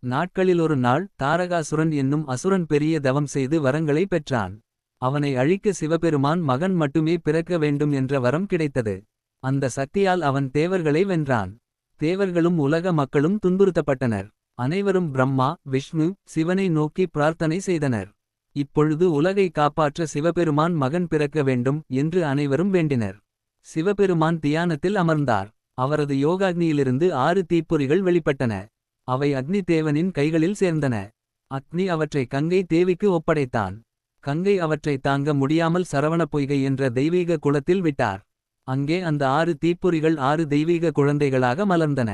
நாட்களிலொரு நாள் தாரகாசுரன் என்னும் அசுரன் பெரிய தவம் செய்து வரங்களை பெற்றான். அவனை அழிக்க சிவபெருமான் மகன் மட்டுமே பிறக்க வேண்டும் என்ற வரம் கிடைத்தது. அந்த சக்தியால் அவன் தேவர்களை வென்றான். தேவர்களும் உலக மக்களும் துன்புறுத்தப்பட்டனர். அனைவரும் பிரம்மா விஷ்ணு சிவனை நோக்கி பிரார்த்தனை செய்தனர். இப்பொழுது உலகை காப்பாற்ற சிவபெருமான் மகன் பிறக்க வேண்டும் என்று அனைவரும் வேண்டினர். சிவபெருமான் தியானத்தில் அமர்ந்தார். அவரது யோகாக்னியிலிருந்து 6 தீப்பொறிகள் வெளிப்பட்டன. அவை அக்னி தேவனின் கைகளில் சேர்ந்தன. அக்னி அவற்றை கங்கை தேவிக்கு ஒப்படைத்தான். கங்கை அவற்றை தாங்க முடியாமல் சரவண பொய்கை என்ற தெய்வீக குளத்தில் விட்டார். அங்கே அந்த 6 தீப்பொறிகள் 6 தெய்வீக குழந்தைகளாக மலர்ந்தன.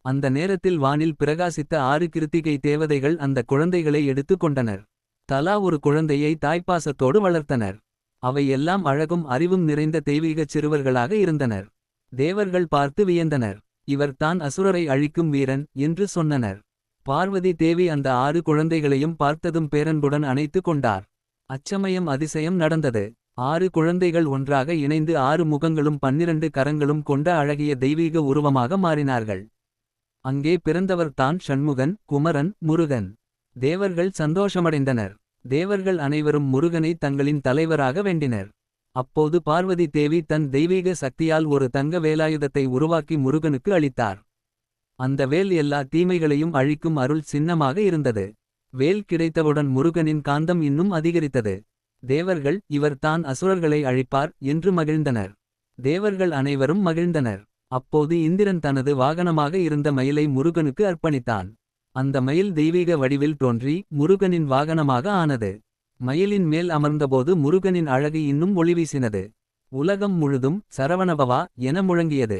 அந்த நேரத்தில் வானில் பிரகாசித்த 6 கிருத்திகை தேவதைகள் அந்த குழந்தைகளை எடுத்து கொண்டனர். தலா ஒரு குழந்தையை தாய்ப்பாசத்தோடு வளர்த்தனர். அவை எல்லாம் அழகும் அறிவும் நிறைந்த தெய்வீகச் சிறுவர்களாக இருந்தனர். தேவர்கள் பார்த்து வியந்தனர். இவர்தான் அசுரரை அழிக்கும் வீரன் என்று சொன்னனர். பார்வதி தேவி அந்த 6 குழந்தைகளையும் பார்த்ததும் பேரன்புடன் அணைத்து கொண்டார். அச்சமயம் அதிசயம் நடந்தது. 6 குழந்தைகள் ஒன்றாக இணைந்து 6 முகங்களும் 12 கரங்களும் கொண்ட அழகிய தெய்வீக உருவமாக மாறினார்கள். அங்கே பிறந்தவர் தான் ஷண்முகன் குமரன் முருகன். தேவர்கள் சந்தோஷமடைந்தனர். தேவர்கள் அனைவரும் முருகனை தங்களின் தலைவராக வேண்டினர். அப்போது பார்வதி தேவி தன் தெய்வீக சக்தியால் ஒரு தங்க வேலாயுதத்தை உருவாக்கி முருகனுக்கு அளித்தார். அந்த வேல் எல்லா தீமைகளையும் அழிக்கும் அருள் சின்னமாக இருந்தது. வேல் கிடைத்தவுடன் முருகனின் காந்தம் இன்னும் அதிகரித்தது. தேவர்கள் இவர்தான் அசுரர்களை அழிப்பார் என்று மகிழ்ந்தனர். தேவர்கள் அனைவரும் மகிழ்ந்தனர். அப்போது இந்திரன் தனது வாகனமாக இருந்த மயிலை முருகனுக்கு அர்ப்பணித்தான். அந்த மயில் தெய்வீக வடிவில் தோன்றி முருகனின் வாகனமாக ஆனது. மயிலின் மேல் அமர்ந்தபோது முருகனின் அழகு இன்னும் ஒளிவீசினது. உலகம் முழுதும் சரவணபவா என முழங்கியது.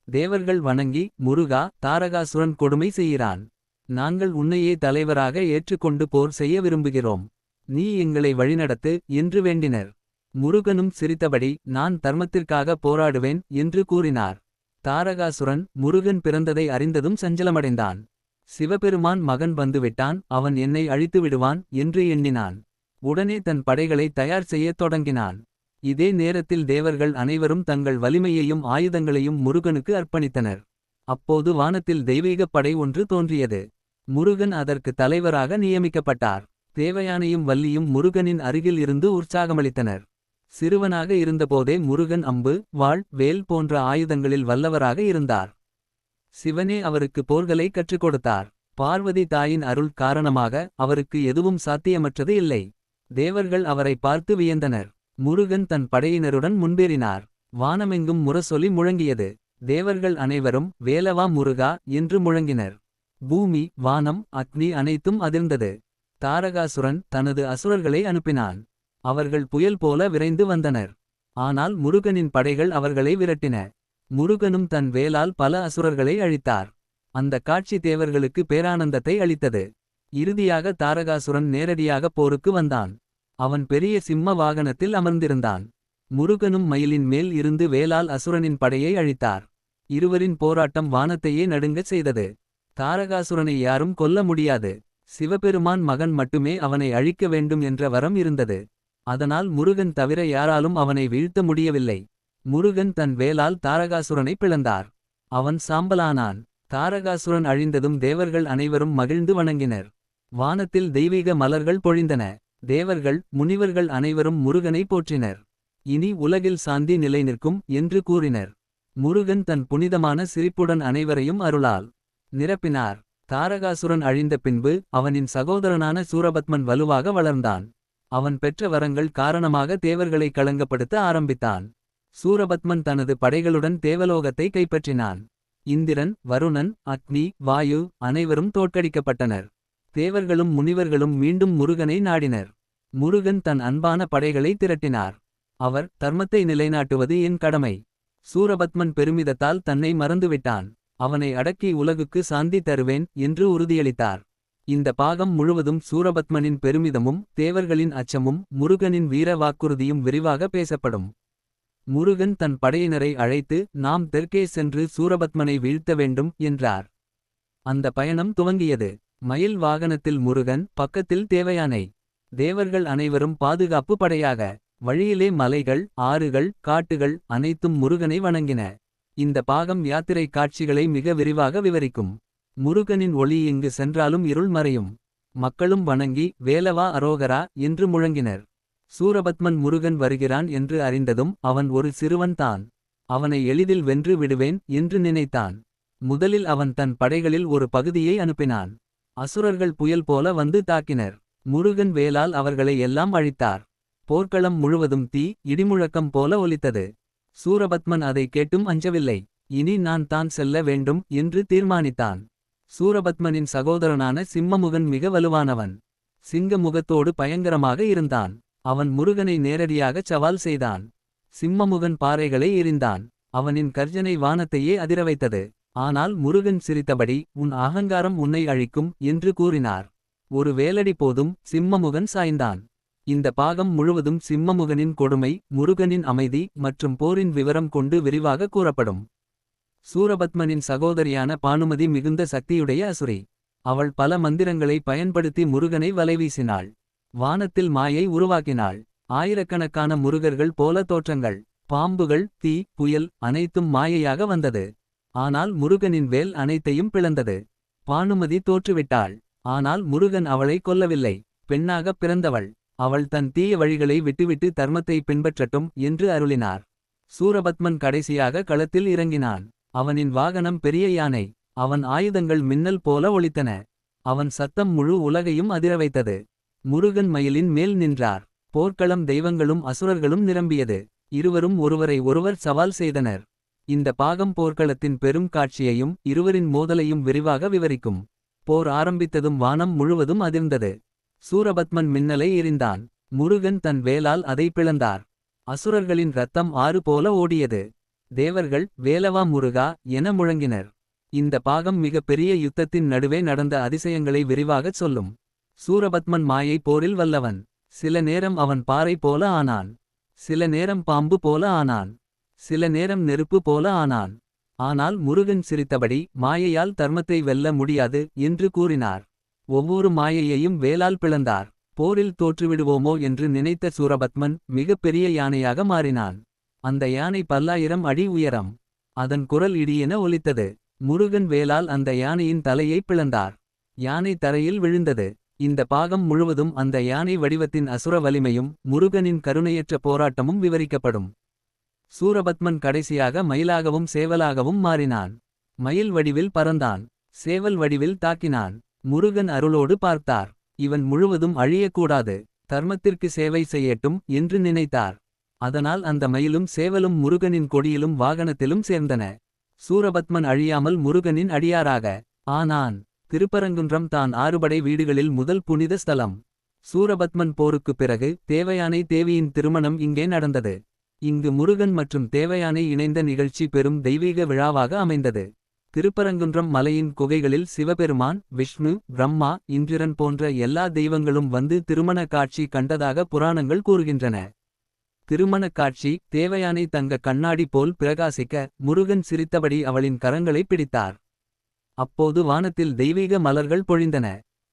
தேவர்கள் வணங்கி முருகா தாரகாசுரன் கொடுமை செய்கிறான். நாங்கள் உன்னையே தலைவராக ஏற்றுக்கொண்டு போர் செய்ய விரும்புகிறோம். நீ எங்களை வழிநடத்து என்று வேண்டினர். முருகனும் சிரித்தபடி நான் தர்மத்திற்காக போராடுவேன் என்று கூறினார். தாரகாசுரன் முருகன் பிறந்ததை அறிந்ததும் சஞ்சலமடைந்தான். சிவபெருமான் மகன் வந்துவிட்டான், அவன் என்னை அழித்து விடுவான் என்று எண்ணினான். உடனே தன் படைகளை தயார் செய்யத் தொடங்கினான். இதே நேரத்தில் தேவர்கள் அனைவரும் தங்கள் வலிமையையும் ஆயுதங்களையும் முருகனுக்கு அர்ப்பணித்தனர். அப்போது வானத்தில் தெய்வீகப் படை ஒன்று தோன்றியது. முருகன் அதற்கு தலைவராக நியமிக்கப்பட்டார். தேவயானையும் வள்ளியும் முருகனின் அருகில் இருந்து உற்சாகமளித்தனர். சிறுவனாக இருந்தபோதே முருகன் அம்பு வாள் வேல் போன்ற ஆயுதங்களில் வல்லவராக இருந்தார். சிவனே அவருக்கு போர்களை கற்றுக் கொடுத்தார். பார்வதி தாயின் அருள் காரணமாக அவருக்கு எதுவும் சாத்தியமற்றது இல்லை. தேவர்கள் அவரை பார்த்து வியந்தனர். முருகன் தன் படையினருடன் முன்பேறினார். வானமெங்கும் முரசொலி முழங்கியது. தேவர்கள் அனைவரும் வேலவா முருகா என்று முழங்கினர். பூமி வானம் அக்னி அனைத்தும் அதிர்ந்தது. தாரகாசுரன் தனது அசுரர்களை அனுப்பினான். அவர்கள் புயல் போல விரைந்து வந்தனர். ஆனால் முருகனின் படைகள் அவர்களை விரட்டின. முருகனும் தன் வேலால் பல அசுரர்களை அழித்தார். அந்த காட்சி தேவர்களுக்கு பேரானந்தத்தை அளித்தது. இறுதியாக தாரகாசுரன் நேரடியாக போருக்கு வந்தான். அவன் பெரிய சிம்ம வாகனத்தில் அமர்ந்திருந்தான். முருகனும் மயிலின் மேல் இருந்து வேலால் அசுரனின் படையை அழித்தார். இருவரின் போராட்டம் வானத்தையே நடுங்கச் செய்தது. தாரகாசுரனை யாரும் கொல்ல முடியாது. சிவபெருமான் மகன் மட்டுமே அவனை அழிக்க வேண்டும் என்ற வரம் இருந்தது. அதனால் முருகன் தவிர யாராலும் அவனை வீழ்த்த முடியவில்லை. முருகன் தன் வேலால் தாரகாசுரனை பிளந்தார். அவன் சாம்பலானான். தாரகாசுரன் அழிந்ததும் தேவர்கள் அனைவரும் மகிழ்ந்து வணங்கினர். வானத்தில் தெய்வீக மலர்கள் பொழிந்தன. தேவர்கள் முனிவர்கள் அனைவரும் முருகனை போற்றினர். இனி உலகில் சாந்தி நிலை நிற்கும் என்று கூறினர். முருகன் தன் புனிதமான சிரிப்புடன் அனைவரையும் அருளால் நிரப்பினார். தாரகாசுரன் அழிந்த பின்பு அவனின் சகோதரனான சூரபத்மன் வலுவாக வளர்ந்தான். அவன் பெற்ற வரங்கள் காரணமாக தேவர்களை களங்கப்படுத்த ஆரம்பித்தான். சூரபத்மன் தனது படைகளுடன் தேவலோகத்தை கைப்பற்றினான். இந்திரன் வருணன் அக்னி வாயு அனைவரும் தோற்கடிக்கப்பட்டனர். தேவர்களும் முனிவர்களும் மீண்டும் முருகனை நாடினர். முருகன் தன் அன்பான படைகளை திரட்டினார். அவர் தர்மத்தை நிலைநாட்டுவது என் கடமை. சூரபத்மன் பெருமிதத்தால் தன்னை மறந்துவிட்டான். அவனை அடக்கி உலகுக்கு சாந்தி தருவேன் என்று உறுதியளித்தார். இந்த பாகம் முழுவதும் சூரபத்மனின் பெருமிதமும் தேவர்களின் அச்சமும் முருகனின் வீர வாக்குறுதியும் விரிவாக பேசப்படும். முருகன் தன் படையினரை அழைத்து நாம் தெற்கே சென்று சூரபத்மனை வீழ்த்த வேண்டும் என்றார். அந்த பயணம் துவங்கியது. மயில் வாகனத்தில் முருகன், பக்கத்தில் தேவயானை. தேவர்கள் அனைவரும் பாதுகாப்பு படையாக. வழியிலே மலைகள் ஆறுகள் காட்டுகள் அனைத்தும் முருகனை வணங்கின. இந்த பாகம் யாத்திரை காட்சிகளை மிக விரிவாக விவரிக்கும். முருகனின் ஒளி எங்கு சென்றாலும் இருள் மறையும். மக்களும் வணங்கி வேலவா அரோகரா என்று முழங்கினர். சூரபத்மன் முருகன் வருகிறான் என்று அறிந்ததும் அவன் ஒரு சிறுவன்தான். அவனை எளிதில் வென்று விடுவேன் என்று நினைத்தான். முதலில் அவன் தன் படைகளில் ஒரு பகுதியை அனுப்பினான். அசுரர்கள் புயல் போல வந்து தாக்கினர். முருகன் வேலால் அவர்களை எல்லாம் அழித்தார். போர்க்களம் முழுவதும் தீ இடிமுழக்கம் போல ஒலித்தது. சூரபத்மன் அதை கேட்டும் அஞ்சவில்லை. இனி நான் தான் செல்ல வேண்டும் என்று தீர்மானித்தான். சூரபத்மனின் சகோதரனான சிம்மமுகன் மிக வலுவானவன். சிங்க முகத்தோடு பயங்கரமாக இருந்தான். அவன் முருகனை நேரடியாகச் சவால் செய்தான். சிம்மமுகன் பாறைகளை எறிந்தான். அவனின் கர்ஜனை வானத்தையே அதிரவைத்தது. ஆனால் முருகன் சிரித்தபடி உன் அகங்காரம் உன்னை அழிக்கும் என்று கூறினார். ஒரு வேலடி போதும் சிம்மமுகன் சாய்ந்தான். இந்த பாகம் முழுவதும் சிம்மமுகனின் கொடுமை, முருகனின் அமைதி மற்றும் போரின் விவரம் கொண்டு விரிவாக கூறப்படும். சூரபத்மனின் சகோதரியான பானுமதி மிகுந்த சக்தியுடைய அசுரி. அவள் பல மந்திரங்களை பயன்படுத்தி முருகனை வலைவீசினாள். வானத்தில் மாயை உருவாக்கினாள். ஆயிரக்கணக்கான முருகர்கள் போல தோற்றங்கள், பாம்புகள், தீ, புயல் அனைத்தும் மாயையாக வந்தது. ஆனால் முருகனின் வேல் அனைத்தையும் பிளந்தது. பானுமதி தோற்றுவிட்டாள். ஆனால் முருகன் அவளை கொல்லவில்லை. பெண்ணாகப் பிறந்தவள். அவள் தன் தீய வழிகளை விட்டுவிட்டு தர்மத்தை பின்பற்றட்டும் என்று அருளினார். சூரபத்மன் கடைசியாக களத்தில் இறங்கினான். அவனின் வாகனம் பெரிய யானை. அவன் ஆயுதங்கள் மின்னல் போல ஒலித்தன. அவன் சத்தம் முழு உலகையும் அதிரவைத்தது. முருகன் மயிலின் மேல் நின்றார். போர்க்களம் தெய்வங்களும் அசுரர்களும் நிரம்பியது. இருவரும் ஒருவரை ஒருவர் சவால் செய்தனர். இந்த பாகம் போர்க்களத்தின் பெரும் காட்சியையும் இருவரின் மோதலையும் விரிவாக விவரிக்கும். போர் ஆரம்பித்ததும் வானம் முழுவதும் அதிர்ந்தது. சூரபத்மன் மின்னலை எறிந்தான். முருகன் தன் வேலால் அதை பிளந்தார். அசுரர்களின் இரத்தம் ஆறு போல ஓடியது. தேவர்கள் வேலவா முருகா என முழங்கினர். இந்த பாகம் மிக பெரிய யுத்தத்தின் நடுவே நடந்த அதிசயங்களை விரிவாகச் சொல்லும். சூரபத்மன் மாயை போரில் வல்லவன். சில நேரம் அவன் பாறை போல ஆனான். சில நேரம் பாம்பு போல ஆனான். சில நேரம் நெருப்பு போல ஆனான். ஆனால் முருகன் சிரித்தபடி மாயையால் தர்மத்தை வெல்ல முடியாது என்று கூறினார். ஒவ்வொரு மாயையையும் வேலால் பிளந்தார். போரில் தோற்றுவிடுவோமோ என்று நினைத்த சூரபத்மன் மிக பெரிய யானையாக மாறினான். அந்த யானை 1000 அடி உயரம். அதன் குரல் இடியென ஒலித்தது. முருகன் வேலால் அந்த யானையின் தலையை பிளந்தார். யானை தரையில் விழுந்தது. இந்த பாகம் முழுவதும் அந்த யானை வடிவத்தின் அசுர வலிமையும் முருகனின் கருணையற்ற போராட்டமும் விவரிக்கப்படும். சூரபத்மன் கடைசியாக மயிலாகவும் சேவலாகவும் மாறினான். மயில் வடிவில் பறந்தான். சேவல் வடிவில் தாக்கினான். முருகன் அருளோடு பார்த்தார். இவன் முழுவதும் அழியக்கூடாது. தர்மத்திற்கு சேவை செய்யட்டும் என்று நினைத்தார். அதனால் அந்த மயிலும் சேவலும் முருகனின் கொடியிலும் வாகனத்திலும் சேர்ந்தன. சூரபத்மன் அழியாமல் முருகனின் அடியாராக ஆனான். திருப்பரங்குன்றம் தான் 6 படை வீடுகளில் முதல் புனித ஸ்தலம். சூரபத்மன் போருக்குப் பிறகு தேவயானை தேவியின் திருமணம் இங்கே நடந்தது. இங்கு முருகன் மற்றும் தேவயானை இணைந்த நிகழ்ச்சி பெரும் தெய்வீக விழாவாக அமைந்தது. திருப்பரங்குன்றம் மலையின் குகைகளில் சிவபெருமான், விஷ்ணு, பிரம்மா, இந்திரன் போன்ற எல்லா தெய்வங்களும் வந்து திருமண காட்சி கண்டதாக புராணங்கள் கூறுகின்றன. திருமணக் காட்சி தேவயானை தங்க கண்ணாடி போல் பிரகாசிக்க முருகன் சிரித்தபடி அவளின் கரங்களை பிடித்தார். அப்போது வானத்தில் தெய்வீக மலர்கள் பொழிந்தன.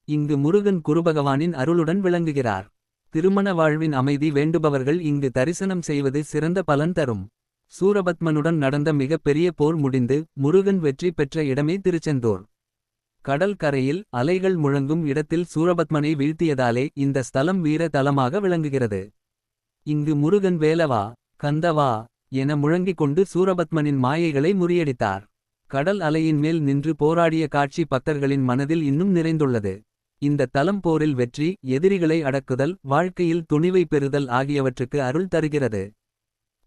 இங்கு முருகன் குருபகவானின் அருளுடன் விளங்குகிறார். திருமண வாழ்வின் அமைதி வேண்டுபவர்கள் இங்கு தரிசனம் செய்வது சிறந்த பலன் தரும். சூரபத்மனுடன் நடந்த மிகப் பெரிய போர் முடிந்து முருகன் வெற்றி பெற்ற இடமே திருச்செந்தூர். கடல் கரையில் அலைகள் முழங்கும் இடத்தில் சூரபத்மனை வீழ்த்தியதாலே இந்த ஸ்தலம் வீர தலமாக விளங்குகிறது. இங்கு முருகன் வேலவா கந்தவா என முழங்கிக் கொண்டு சூரபத்மனின் மாயைகளை முறியடித்தார். கடல் அலையின் மேல் நின்று போராடிய காட்சி பக்தர்களின் மனதில் இன்னும் நிறைந்துள்ளது. இந்த தலம் போரில் வெற்றி, எதிரிகளை அடக்குதல், வாழ்க்கையில் துணிவை பெறுதல் ஆகியவற்றுக்கு அருள் தருகிறது.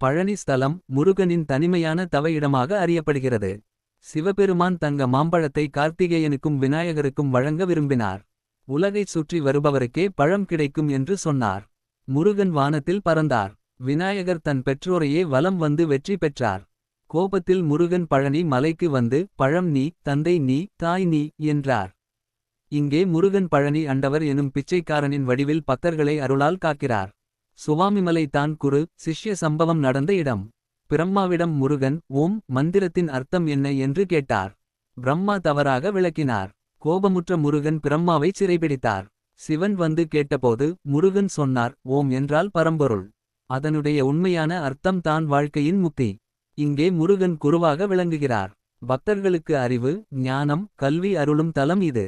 பழனி ஸ்தலம் முருகனின் தனிமையான தவ இடமாக அறியப்படுகிறது. சிவபெருமான் தங்க மாம்பழத்தை கார்த்திகேயனுக்கும் விநாயகருக்கும் வழங்க விரும்பினார். உலகைச் சுற்றி வருபவருக்கே பழம் கிடைக்கும் என்று சொன்னார். முருகன் வானத்தில் பறந்தார். விநாயகர் தன் பெற்றோரையே வலம் வந்து வெற்றி பெற்றார். கோபத்தில் முருகன் பழனி மலைக்கு வந்து பழம் நீ, தந்தை நீ, தாய் நீ என்றார். இங்கே முருகன் பழனி அண்டவர் எனும் பிச்சைக்காரனின் வடிவில் பக்தர்களை அருளால் காக்கிறார். சுவாமிமலை தான் குரு சிஷ்ய சம்பவம் நடந்த இடம். பிரம்மாவிடம் முருகன் ஓம் மந்திரத்தின் அர்த்தம் என்ன என்று கேட்டார். பிரம்மா தவறாக விளக்கினார். கோபமுற்ற முருகன் பிரம்மாவை சிறைபிடித்தார். சிவன் வந்து கேட்டபோது முருகன் சொன்னார் ஓம் என்றால் பரம்பொருள். அதனுடைய உண்மையான அர்த்தம் தான் வாழ்க்கையின் முக்தி. இங்கே முருகன் குருவாக விளங்குகிறார். பக்தர்களுக்கு அறிவு ஞானம் கல்வி அருளும் தலம் இது.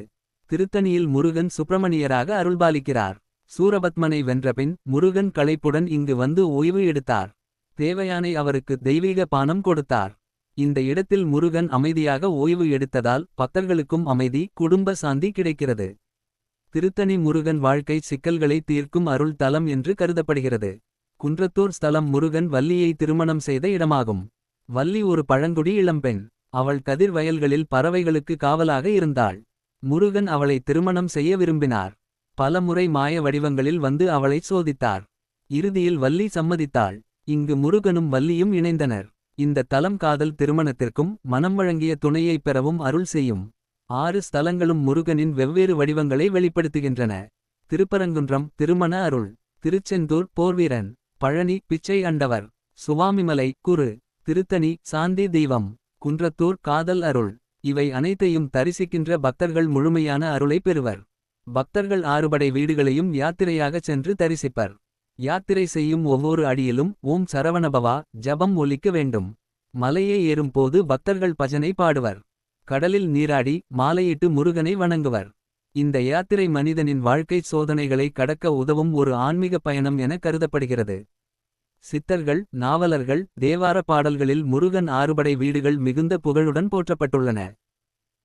திருத்தணியில் முருகன் சுப்பிரமணியராக அருள்பாலிக்கிறார். சூரபத்மனை வென்றபின் முருகன் களைப்புடன் இங்கு வந்து ஓய்வு எடுத்தார். தேவயானை அவருக்கு தெய்வீக பானம் கொடுத்தார். இந்த இடத்தில் முருகன் அமைதியாக ஓய்வு எடுத்ததால் பக்தர்களுக்கும் அமைதி குடும்ப சாந்தி கிடைக்கிறது. திருத்தணி முருகன் வாழ்க்கை சிக்கல்களை தீர்க்கும் அருள் தலம் என்று கருதப்படுகிறது. குன்றத்தூர் ஸ்தலம் முருகன் வள்ளியை திருமணம் செய்த இடமாகும். வள்ளி ஒரு பழங்குடி இளம்பெண். அவள் கதிர் வயல்களில் பறவைகளுக்கு காவலாக இருந்தாள். முருகன் அவளை திருமணம் செய்ய விரும்பினார். பல முறை மாய வடிவங்களில் வந்து அவளை சோதித்தார். இறுதியில் வள்ளி சம்மதித்தாள். இங்கு முருகனும் வள்ளியும் இணைந்தனர். இந்த தலம் காதல் திருமணத்திற்கும் மனம் வழங்கிய துணையைப் பெறவும் அருள் செய்யும். 6 ஸ்தலங்களும் முருகனின் வெவ்வேறு வடிவங்களை வெளிப்படுத்துகின்றன. திருப்பரங்குன்றம் திருமண அருள். திருச்செந்தூர் போர்வீரன். பழனி பிச்சை அண்டவர். சுவாமிமலை குரு. திருத்தணி சாந்தி தெய்வம். குன்றத்தூர் காதல் அருள். இவை அனைத்தையும் தரிசிக்கின்ற பக்தர்கள் முழுமையான அருளை பெறுவர். பக்தர்கள் 6 படை வீடுகளையும் யாத்திரையாகச் சென்று தரிசிப்பர். யாத்திரை செய்யும் ஒவ்வொரு அடியிலும் ஓம் சரவணபவா ஜபம் ஒலிக்க வேண்டும். மலையே ஏறும் போது பக்தர்கள் பஜனை பாடுவர். கடலில் நீராடி மாலையிட்டு முருகனை வணங்குவர். இந்த யாத்திரை மனிதனின் வாழ்க்கை சோதனைகளை கடக்க உதவும் ஒரு ஆன்மீக பயணம் என கருதப்படுகிறது. சித்தர்கள் நாவலர்கள் தேவார பாடல்களில் முருகன் 6 படை வீடுகள் மிகுந்த புகழுடன் போற்றப்பட்டுள்ளன.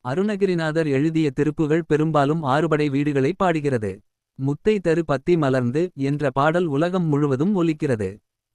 அருணகிரிநாதர் எழுதிய திருப்புகழ் பெரும்பாலும் 6 படை வீடுகளை பாடுகிறது. முத்தை தரு பத்தி மலர்ந்து என்ற பாடல் உலகம் முழுவதும் ஒலிக்கிறது.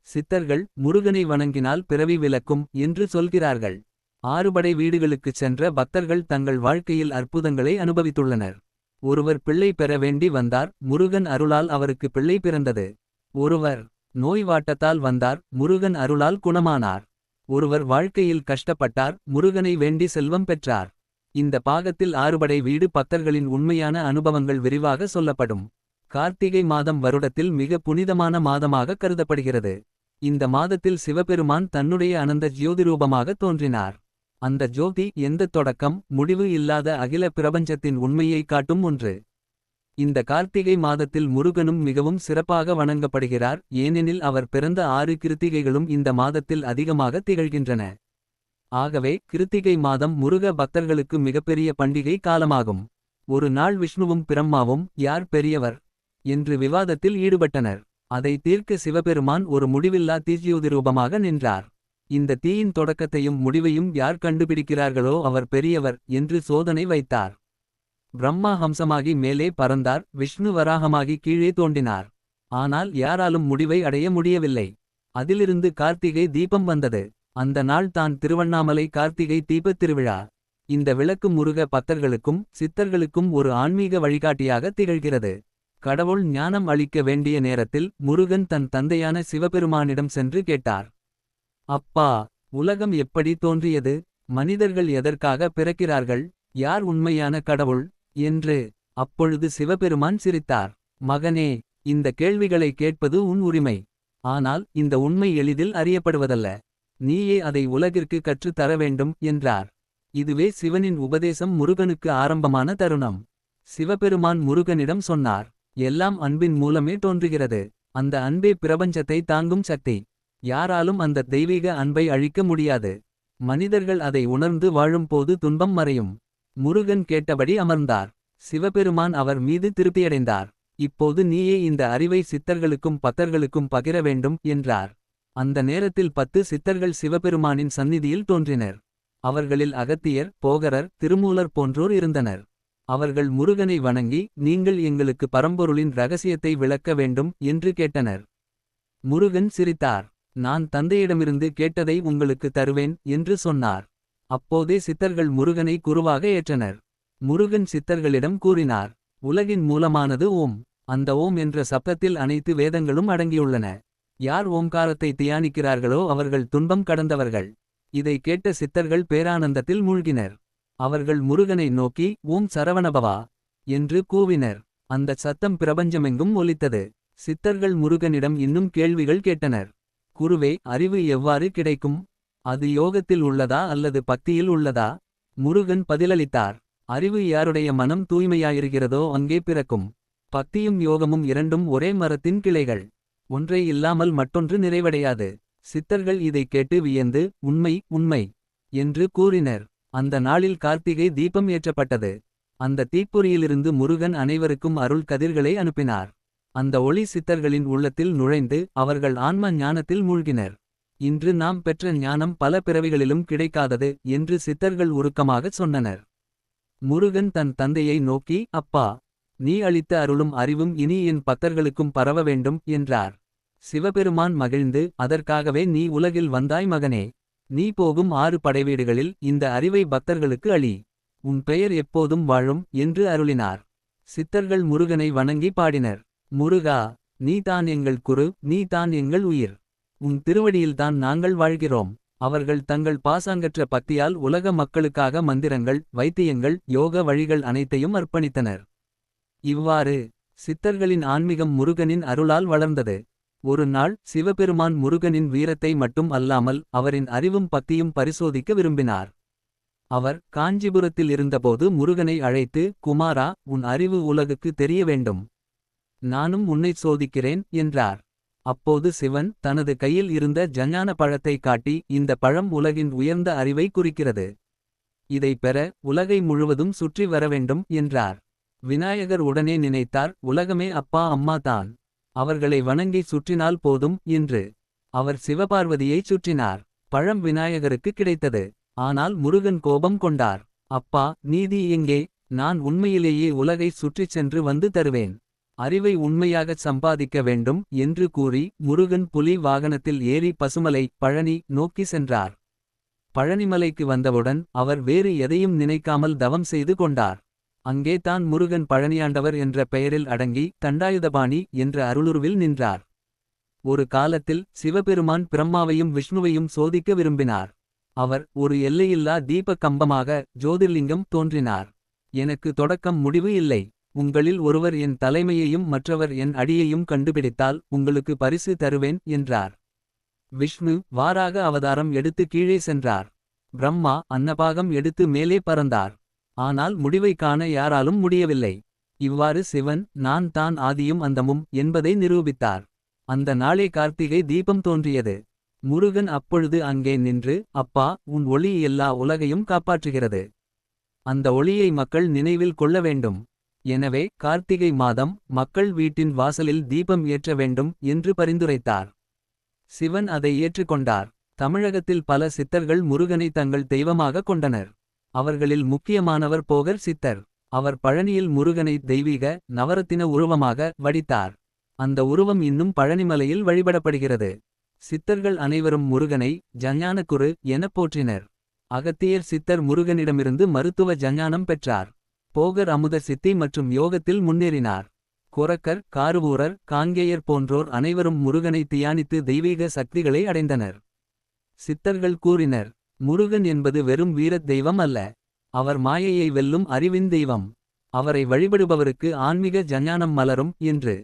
சித்தர்கள் முருகனை வணங்கினால் பிறவி விலக்கும் என்று சொல்கிறார்கள். 6 படை வீடுகளுக்குச் சென்ற பக்தர்கள் தங்கள் வாழ்க்கையில் அற்புதங்களை அனுபவித்துள்ளனர். ஒருவர் பிள்ளை பெற வேண்டி வந்தார். முருகன் அருளால் அவருக்கு பிள்ளை பிறந்தது. ஒருவர் நோய் வாட்டத்தால் வந்தார். முருகன் அருளால் குணமானார். ஒருவர் வாழ்க்கையில் கஷ்டப்பட்டார். முருகனை வேண்டி செல்வம் பெற்றார். இந்த பாகத்தில் 6 படை வீடு பக்தர்களின் உண்மையான அனுபவங்கள் விரிவாக சொல்லப்படும். கார்த்திகை மாதம் வருடத்தில் மிக புனிதமான மாதமாக கருதப்படுகிறது. இந்த மாதத்தில் சிவபெருமான் தன்னுடைய அனந்த ஜோதிரூபமாக தோன்றினார். அந்த ஜோதி எந்த தொடக்கம் முடிவு இல்லாத அகில பிரபஞ்சத்தின் உண்மையை காட்டும் ஒன்று. இந்த கார்த்திகை மாதத்தில் முருகனும் மிகவும் சிறப்பாக வணங்கப்படுகிறார். ஏனெனில் அவர் பிறந்த 6 கிருத்திகைகளும் இந்த மாதத்தில் அதிகமாக திகழ்கின்றன. ஆகவே கிருத்திகை மாதம் முருக பக்தர்களுக்கு மிகப்பெரிய பண்டிகை காலமாகும். ஒரு நாள் விஷ்ணுவும் பிரம்மாவும் யார் பெரியவர் என்று விவாதத்தில் ஈடுபட்டனர். அதை தீர்க்க சிவபெருமான் ஒரு முடிவில்லா தீஜ்யோதிரூபமாக நின்றார். இந்த தீயின் தொடக்கத்தையும் முடிவையும் யார் கண்டுபிடிக்கிறார்களோ அவர் பெரியவர் என்று சோதனை வைத்தார். பிரம்மா ஹம்சமாகி மேலே பறந்தார். விஷ்ணு வராகமாகி கீழே தோன்றினார். ஆனால் யாராலும் முடிவை அடைய முடியவில்லை. அதிலிருந்து கார்த்திகை தீபம் வந்தது. அந்த நாள் தான் திருவண்ணாமலை கார்த்திகை தீபத் திருவிழா. இந்த விளக்கு முருக பக்தர்களுக்கும் சித்தர்களுக்கும் ஒரு ஆன்மீக வழிகாட்டியாக திகழ்கிறது. கடவுள் ஞானம் அளிக்க வேண்டிய நேரத்தில் முருகன் தன் தந்தையான சிவபெருமானிடம் சென்று கேட்டார். அப்பா, உலகம் எப்படி தோன்றியது? மனிதர்கள் எதற்காக பிறக்கிறார்கள்? யார் உண்மையான கடவுள் என்று. அப்பொழுது சிவபெருமான் சிரித்தார். மகனே, இந்த கேள்விகளை கேட்பது உன் உரிமை. ஆனால் இந்த உண்மை எளிதில் அறியப்படுவதல்ல. நீயே அதை உலகிற்கு கற்றுத் தர வேண்டும் என்றார். இதுவே சிவனின் உபதேசம் முருகனுக்கு ஆரம்பமான தருணம். சிவபெருமான் முருகனிடம் சொன்னார். எல்லாம் அன்பின் மூலமே தோன்றுகிறது. அந்த அன்பே பிரபஞ்சத்தை தாங்கும் சக்தி. யாராலும் அந்த தெய்வீக அன்பை அழிக்க முடியாது. மனிதர்கள் அதை உணர்ந்து வாழும்போது துன்பம் மறையும். முருகன் கேட்டபடி அமர்ந்தார். சிவபெருமான் அவர் மீது திருப்தியடைந்தார். இப்போது நீயே இந்த அறிவை சித்தர்களுக்கும் பக்தர்களுக்கும் பகிர வேண்டும் என்றார். அந்த நேரத்தில் 10 சித்தர்கள் சிவபெருமானின் சந்நிதியில் தோன்றினர். அவர்களில் அகத்தியர் போகரர் திருமூலர் போன்றோர் இருந்தனர். அவர்கள் முருகனை வணங்கி நீங்கள் எங்களுக்கு பரம்பொருளின் இரகசியத்தை விளக்க வேண்டும் என்று கேட்டனர். முருகன் சிரித்தார். நான் தந்தையிடமிருந்து கேட்டதை உங்களுக்கு தருவேன் என்று சொன்னார். அப்போதே சித்தர்கள் முருகனை குருவாக ஏற்றனர். முருகன் சித்தர்களிடம் கூறினார். உலகின் மூலமானது ஓம். அந்த ஓம் என்ற சப்தத்தில் அனைத்து வேதங்களும் அடங்கியுள்ளன. யார் ஓம்காரத்தை தியானிக்கிறார்களோ அவர்கள் துன்பம் கடந்தவர்கள். இதை கேட்ட சித்தர்கள் பேரானந்தத்தில் மூழ்கினர். அவர்கள் முருகனை நோக்கி ஓம் சரவணபவா என்று கூவினர். அந்த சத்தம் பிரபஞ்சமெங்கும் ஒலித்தது. சித்தர்கள் முருகனிடம் இன்னும் கேள்விகள் கேட்டனர். குருவே, அறிவு எவ்வாறு கிடைக்கும்? அது யோகத்தில் உள்ளதா அல்லது பக்தியில் உள்ளதா? முருகன் பதிலளித்தார். அறிவு யாருடைய மனம் தூய்மையாயிருக்கிறதோ அங்கே பிறக்கும். பக்தியும் யோகமும் இரண்டும் ஒரே மரத்தின் கிளைகள். ஒன்றை இல்லாமல் மற்றொன்று நிறைவடையாது. சித்தர்கள் இதைக் கேட்டு வியந்து உண்மை உண்மை என்று கூறினர். அந்த நாளில் கார்த்திகை தீபம் ஏற்றப்பட்டது. அந்த தீப்பொறியிலிருந்து முருகன் அனைவருக்கும் அருள் கதிர்களை அனுப்பினார். அந்த ஒளி சித்தர்களின் உள்ளத்தில் நுழைந்து அவர்கள் ஆன்ம ஞானத்தில் மூழ்கினர். இன்று நாம் பெற்ற ஞானம் பல பிறவிகளிலும் கிடைக்காதது என்று சித்தர்கள் உருக்கமாகச் சொன்னனர். முருகன் தன் தந்தையை நோக்கி, அப்பா, நீ அளித்த அருளும் அறிவும் இனி என் பக்தர்களுக்கும் பரவ வேண்டும் என்றார். சிவபெருமான் மகிழ்ந்து, அதற்காகவே நீ உலகில் வந்தாய் மகனே. நீ போகும் 6 படைவீடுகளில் இந்த அறிவை பக்தர்களுக்கு அளி. உன் பெயர் எப்போதும் வாழும் என்று அருளினார். சித்தர்கள் முருகனை வணங்கி பாடினர். முருகா, நீ தான் எங்கள் குரு, நீ தான் எங்கள் உயிர். உன் திருவடியில்தான் நாங்கள் வாழ்கிறோம். அவர்கள் தங்கள் பாசாங்கற்ற பக்தியால் உலக மக்களுக்காக மந்திரங்கள், வைத்தியங்கள், யோக வழிகள் அனைத்தையும் அர்ப்பணித்தனர். இவ்வாறு சித்தர்களின் ஆன்மீகம் முருகனின் அருளால் வளர்ந்தது. ஒரு நாள் சிவபெருமான் முருகனின் வீரத்தை மட்டும் அல்லாமல் அவரின் அறிவும் பக்தியும் பரிசோதிக்க விரும்பினார். அவர் காஞ்சிபுரத்தில் இருந்தபோது முருகனை அழைத்து, குமாரா, உன் அறிவு உலகுக்கு தெரிய வேண்டும். நானும் உன்னைச் சோதிக்கிறேன் என்றார். அப்போது சிவன் தனது கையில் இருந்த ஜஞ்ஞான பழத்தை காட்டி, இந்த பழம் உலகின் உயர்ந்த அறிவை குறிக்கிறது. இதை பெற உலகை முழுவதும் சுற்றி வரவேண்டும் என்றார். விநாயகர் உடனே நினைத்தார், உலகமே அப்பா அம்மா தான். அவர்களை வணங்கி சுற்றினால் போதும் என்று. அவர் சிவபார்வதியைச் சுற்றினார். பழம் விநாயகருக்கு கிடைத்தது. ஆனால் முருகன் கோபம் கொண்டார். அப்பா, நீதி எங்கே? நான் உண்மையிலேயே உலகை சுற்றிச் சென்று வந்து தருவேன். அறிவை உண்மையாகச் சம்பாதிக்க வேண்டும் என்று கூறி முருகன் புலி வாகனத்தில் ஏறி பசுமலை, பழனி நோக்கி சென்றார். பழனிமலைக்கு வந்தவுடன் அவர் வேறு எதையும் நினைக்காமல் தவம் செய்து கொண்டார். அங்கே தான் முருகன் பழனியாண்டவர் என்ற பெயரில் அடங்கி தண்டாயுதபாணி என்ற அருளுருவில் நின்றார். ஒரு காலத்தில் சிவபெருமான் பிரம்மாவையும் விஷ்ணுவையும் சோதிக்க விரும்பினார். அவர் ஒரு எல்லையில்லா தீப கம்பமாக ஜோதிர்லிங்கம் தோன்றினார். எனக்கு தொடக்கம் முடிவு இல்லை. உங்களில் ஒருவர் என் தலைமையையும் மற்றவர் என் அடியையும் கண்டுபிடித்தால் உங்களுக்கு பரிசு தருவேன் என்றார். விஷ்ணு வாராக அவதாரம் எடுத்து கீழே சென்றார். பிரம்மா அன்னபாகம் எடுத்து மேலே பறந்தார். ஆனால் முடிவை காண யாராலும் முடியவில்லை. இவ்வாறு சிவன் நான் தான் ஆதியும் அந்தமும் என்பதை நிரூபித்தார். அந்த நாளே கார்த்திகை தீபம் தோன்றியது. முருகன் அப்பொழுது அங்கே நின்று, அப்பா, உன் ஒளி எல்லா உலகையும் காப்பாற்றுகிறது. அந்த ஒளியை மக்கள் நினைவில் கொள்ள வேண்டும். எனவே கார்த்திகை மாதம் மக்கள் வீட்டின் வாசலில் தீபம் ஏற்ற வேண்டும் என்று பரிந்துரைத்தார். சிவன் அதை ஏற்றுக்கொண்டார். தமிழகத்தில் பல சித்தர்கள் முருகனை தங்கள் தெய்வமாக கொண்டனர். அவர்களில் முக்கியமானவர் போகர் சித்தர். அவர் பழனியில் முருகனை தெய்வீக நவரத்தின உருவமாக வடித்தார். அந்த உருவம் இன்னும் பழனிமலையில் வழிபடப்படுகிறது. சித்தர்கள் அனைவரும் முருகனை ஜஞ்ஞானக்குரு எனப் போற்றினர். அகத்தியர் சித்தர் முருகனிடமிருந்து மருத்துவ ஜஞ்ஞானம் பெற்றார். போகர் அமுத சித்தி மற்றும் யோகத்தில் முன்னேறினார். கொரக்கர், காருவூரர், காங்கேயர் போன்றோர் அனைவரும் முருகனை தியானித்து தெய்வீக சக்திகளை அடைந்தனர். சித்தர்கள் கூறினர், முருகன் என்பது வெறும் வீரத் தெய்வம் அல்ல. அவர் மாயையை வெல்லும் அறிவின் தெய்வம். அவரை வழிபடுபவருக்கு ஆன்மீக ஜஞ்ஞானம் மலரும் என்று.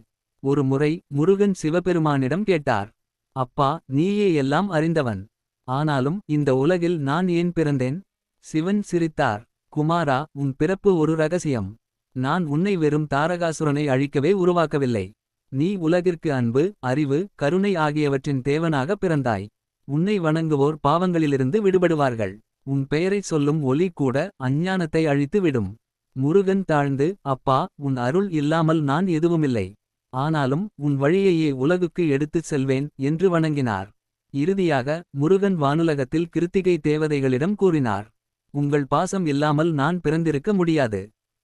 ஒரு முறை முருகன் சிவபெருமானிடம் கேட்டார், அப்பா, நீயே எல்லாம் அறிந்தவன். ஆனாலும் இந்த உலகில் நான் ஏன் பிறந்தேன்? சிவன் சிரித்தார். குமாரா, உன் பிறப்பு ஒரு ரகசியம். நான் உன்னை வெறும் தாரகாசுரனை அழிக்கவே உருவாக்கவில்லை. நீ உலகிற்கு அன்பு, அறிவு, கருணை ஆகியவற்றின் தேவனாக பிறந்தாய். உன்னை வணங்குவோர் பாவங்களிலிருந்து விடுபடுவார்கள். உன் பெயரைச் சொல்லும் ஒலி கூட அஞ்ஞானத்தை அழித்து விடும். முருகன் தாழ்ந்து, அப்பா, உன் அருள் இல்லாமல் நான் எதுவுமில்லை. ஆனாலும் உன் வழியையே உலகுக்கு எடுத்துச் செல்வேன் என்று வணங்கினார். இறுதியாக முருகன் வானுலகத்தில் கிருத்திகை தேவதைகளிடம் கூறினார், உங்கள் பாசம் இல்லாமல் நான் பிறந்திருக்க முடியாது.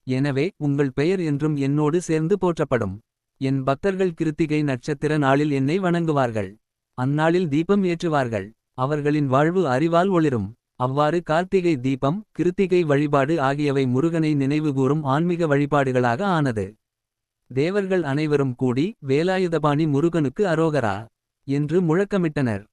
எனவே உங்கள் பெயர் என்றும் என்னோடு சேர்ந்து போற்றப்படும். என் பக்தர்கள் கிருத்திகை நட்சத்திர நாளில் என்னை வணங்குவார்கள். அந்நாளில் தீபம் ஏற்றுவார்கள். அவர்களின் வாழ்வு அறிவால் ஒளிரும். அவ்வாறு கார்த்திகை தீபம், கிருத்திகை வழிபாடு ஆகியவை முருகனை நினைவுகூரும் ஆன்மீக வழிபாடுகளாக ஆனது. தேவர்கள் அனைவரும் கூடி வேலாயுதபாணி முருகனுக்கு அரோகரா என்று முழக்கமிட்டனர்.